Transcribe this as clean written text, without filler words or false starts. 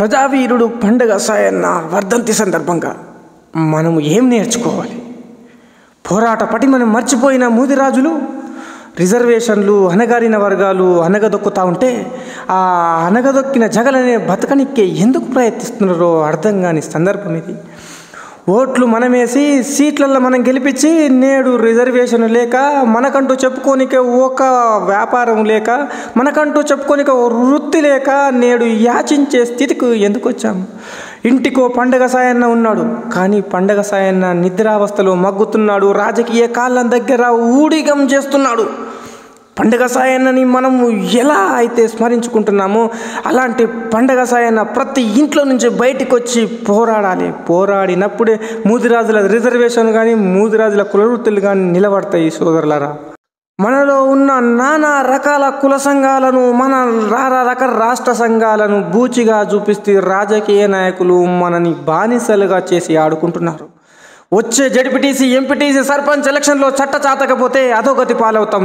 ప్రజావీరుడు పండగ సాయన్న వర్ధంతి సందర్భంగా మనము ఏం నేర్చుకోవాలి? పోరాట పటిమను మర్చిపోయిన మూదిరాజులు రిజర్వేషన్లు, అణగారిన వర్గాలు అనగదొక్కుతూ ఉంటే ఆ అనగదొక్కిన జగలనే బతకనికే ఎందుకు ప్రయత్నిస్తున్నారో అర్థం కాని సందర్భం ఇది. ఓట్లు మనమేసి సీట్లలో మనం గెలిపించి నేడు రిజర్వేషన్ లేక, మనకంటూ చెప్పుకోనికే ఒక వ్యాపారం లేక, మనకంటూ చెప్పుకోనికే ఓ వృత్తి లేక నేడు యాచించే స్థితికి ఎందుకు వచ్చాము? ఇంటికో పండగ సాయన్న ఉన్నాడు, కానీ పండగ సాయన్న నిద్రావస్థలో మగ్గుతున్నాడు, రాజకీయ కాళ్ళ దగ్గర ఊడిగం చేస్తున్నాడు. పండగ సాయన్నని మనము ఎలా అయితే స్మరించుకుంటున్నామో అలాంటి పండగ సాయన్న ప్రతి ఇంట్లో నుంచి బయటికి వచ్చి పోరాడాలి. పోరాడినప్పుడే మూదిరాజుల రిజర్వేషన్ కానీ మూదిరాజుల కులవృత్తులు కానీ నిలబడతాయి. సోదరులారా, మనలో ఉన్న నానా రకాల కుల సంఘాలను, మన రకాల రాష్ట్ర సంఘాలను బూచిగా చూపిస్తే రాజకీయ నాయకులు మనని బానిసలుగా చేసి ఆడుకుంటున్నారు. వచ్చే జడ్పీటీసీ, ఎంపీటీసీ, సర్పంచ్ ఎలక్షన్లో చట్ట చాతకపోతే అధోగతి పాలవుతాం.